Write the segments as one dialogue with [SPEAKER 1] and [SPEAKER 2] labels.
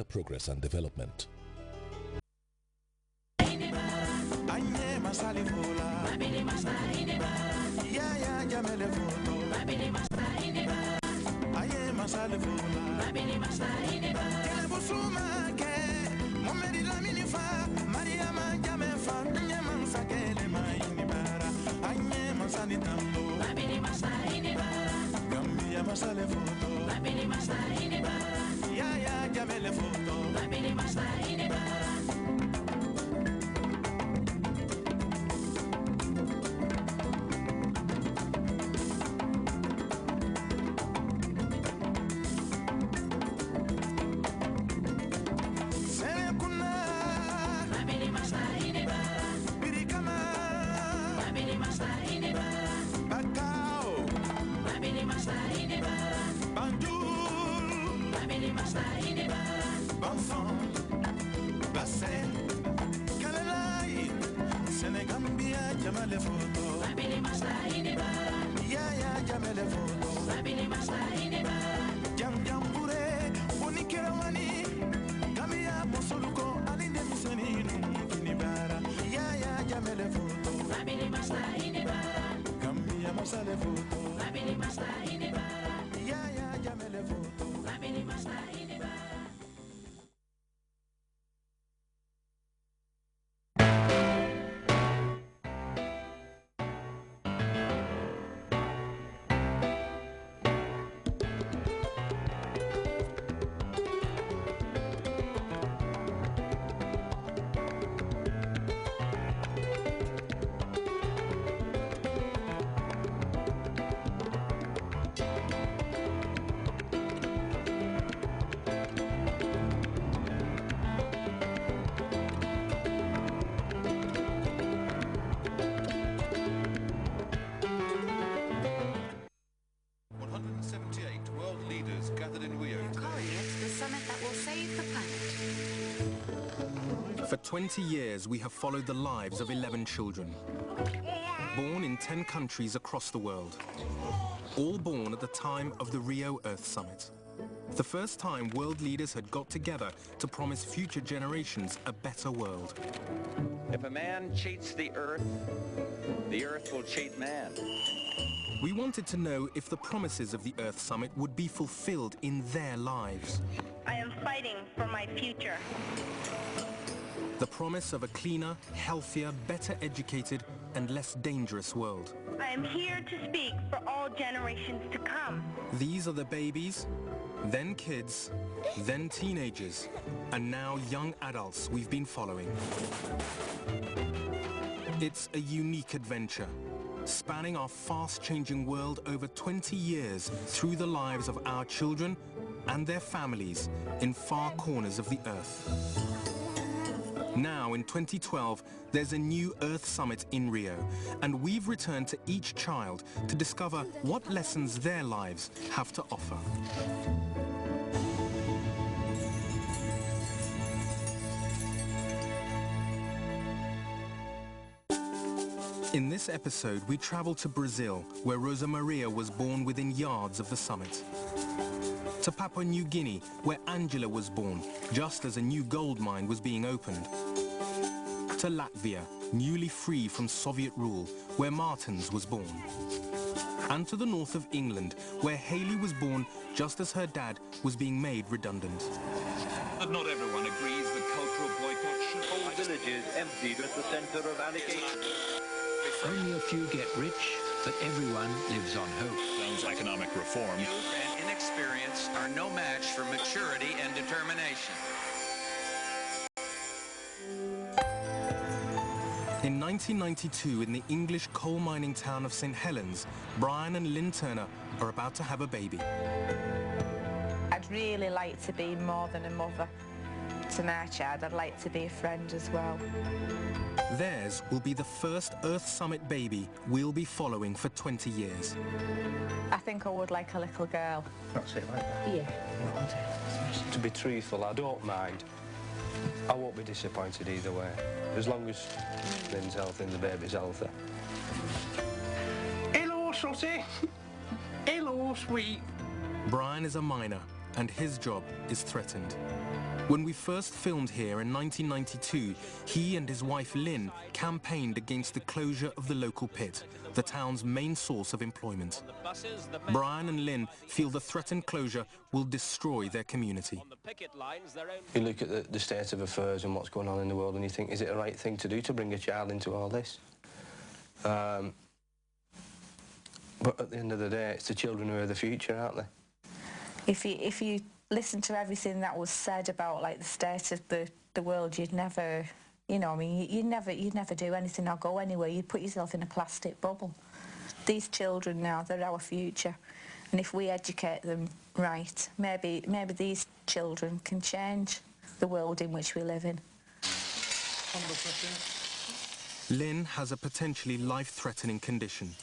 [SPEAKER 1] progress and development.
[SPEAKER 2] For 20 years, we have followed the lives of 11 children, born in 10 countries across the world, all born at the time of the Rio Earth Summit. The first time world leaders had got together to promise future generations a better world.
[SPEAKER 3] If a man cheats the earth will cheat man.
[SPEAKER 2] We wanted to know if the promises of the Earth Summit would be fulfilled in their lives.
[SPEAKER 4] I am fighting for my future.
[SPEAKER 2] The promise of a cleaner, healthier, better educated and less dangerous world.
[SPEAKER 4] I am here to speak for all generations to come.
[SPEAKER 2] These are the babies, then kids, then teenagers, and now young adults we've been following. It's a unique adventure, spanning our fast-changing world over 20 years through the lives of our children and their families in far corners of the Earth. Now, in 2012, there's a new Earth Summit in Rio, and we've returned to each child to discover what lessons their lives have to offer. In this episode, we travel to Brazil, where Rosa Maria was born within yards of the summit. To Papua New Guinea, where Angela was born, just as a new gold mine was being opened. To Latvia, newly free from Soviet rule, where Martins was born. And to the north of England, where Haley was born just as her dad was being made redundant.
[SPEAKER 5] But not everyone agrees that cultural boycott should
[SPEAKER 3] Whole villages emptied at the centre of allegations.
[SPEAKER 6] Only a few get rich, but everyone lives on hope.
[SPEAKER 5] Sounds economic reform.
[SPEAKER 7] Youth and inexperience are no match for maturity and determination.
[SPEAKER 2] In 1992, in the English coal mining town of St. Helens, Brian and Lynn Turner are about to have a baby.
[SPEAKER 8] I'd really like to be more than a mother to my child. I'd like to be a friend as well.
[SPEAKER 2] Theirs will be the first Earth Summit baby we'll be following for 20 years.
[SPEAKER 8] I think I would like a little girl.
[SPEAKER 9] That's it like that?
[SPEAKER 8] Yeah.
[SPEAKER 9] To be truthful, I don't mind. I won't be disappointed either way, as long as Lynn's healthy and the baby's healthy.
[SPEAKER 10] Hello, Sooty. Hello, sweet.
[SPEAKER 2] Brian is a miner, and his job is threatened. When we first filmed here in 1992, he and his wife Lynn campaigned against the closure of the local pit, the town's main source of employment. Brian and Lynn feel the threatened closure will destroy their community.
[SPEAKER 9] You look at the state of affairs and what's going on in the world and you think, is it the right thing to do to bring a child into all this? But at the end of the day, it's the children who are the future, aren't they?
[SPEAKER 8] If you listen to everything that was said about like the state of the world, you'd never, you know, I mean, you'd never do anything or go anywhere. You'd put yourself in a plastic bubble. These children now, they're our future, and if we educate them right, maybe these children can change the world in which we live in.
[SPEAKER 2] Lynn has a potentially life-threatening condition.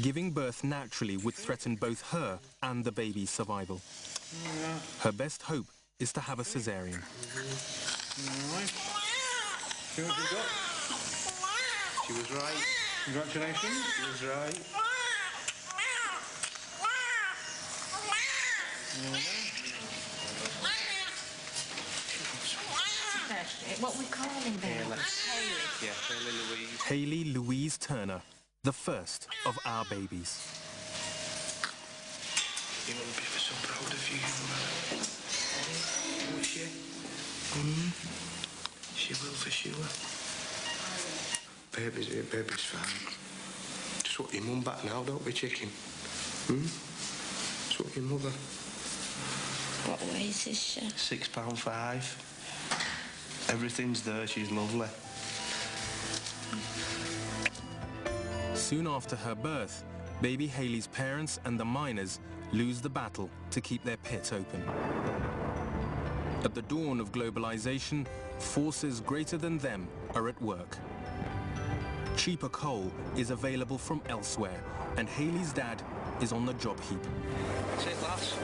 [SPEAKER 2] Giving birth naturally would threaten both her and the baby's survival. Her best hope is to have a cesarean.
[SPEAKER 1] See what you got? She was right. Congratulations. She was right.
[SPEAKER 8] What we calling them?
[SPEAKER 1] Yeah, Hayley Louise.
[SPEAKER 2] Hayley Louise Turner, the first of our babies.
[SPEAKER 1] You will be so proud of you, man. Will she? She will for sure. Baby's fine. Just want your mum back now, don't we, chicken? Just want your mother.
[SPEAKER 4] What weight is she?
[SPEAKER 1] £6.5. Everything's there, she's lovely.
[SPEAKER 2] Soon after her birth, baby Hayley's parents and the miners lose the battle to keep their pit open. At the dawn of globalization, forces greater than them are at work. Cheaper coal is available from elsewhere, and Hayley's dad is on the job heap.
[SPEAKER 1] That's it, lads.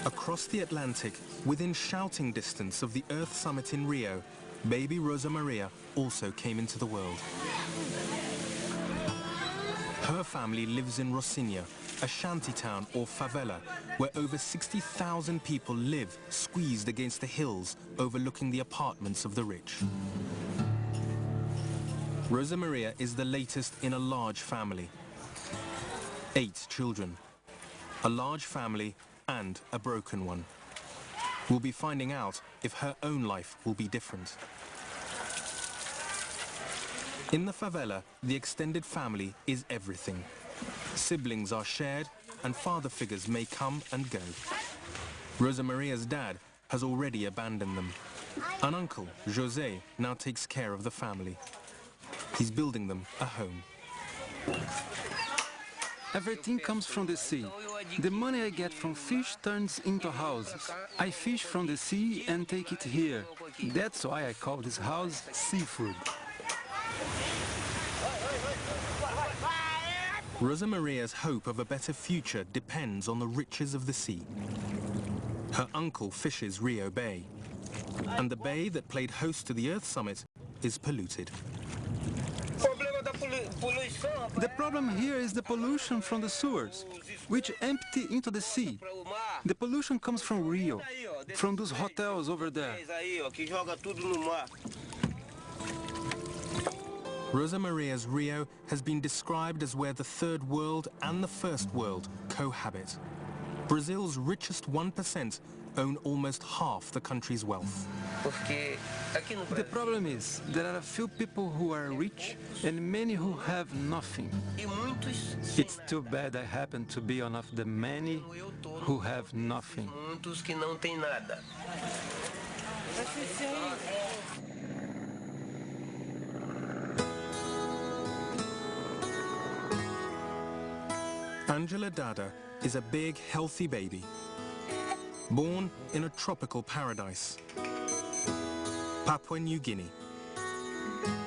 [SPEAKER 2] Across the Atlantic, within shouting distance of the Earth Summit in Rio, baby Rosa Maria also came into the world. Her family lives in Rocinha, a shantytown or favela, where over 60,000 people live squeezed against the hills overlooking the apartments of the rich. Rosa Maria is the latest in a large family. 8 children. A large family and a broken one. We'll be finding out if her own life will be different. In the favela, the extended family is everything. Siblings are shared and father figures may come and go. Rosa Maria's dad has already abandoned them. An uncle, José, now takes care of the family. He's building them a home.
[SPEAKER 10] Everything comes from the sea. The money I get from fish turns into houses. I fish from the sea and take it here. That's why I call this house seafood.
[SPEAKER 2] Rosa Maria's hope of a better future depends on the riches of the sea. Her uncle fishes Rio Bay, and the bay that played host to the Earth Summit is polluted.
[SPEAKER 10] The problem here is the pollution from the sewers, which empty into the sea. The pollution comes from Rio, from those hotels over there.
[SPEAKER 2] Rosa Maria's Rio has been described as where the Third World and the First World cohabit. Brazil's richest 1% own almost half the country's wealth.
[SPEAKER 10] The problem is, there are a few people who are rich and many who have nothing. It's too bad I happen to be one of the many who have nothing.
[SPEAKER 2] Angela Dada is a big, healthy baby, born in a tropical paradise, Papua New Guinea,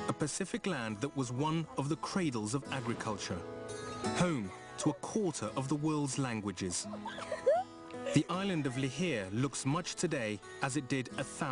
[SPEAKER 2] a Pacific land that was one of the cradles of agriculture, home to a quarter of the world's languages. The island of Lihir looks much today as it did 1,000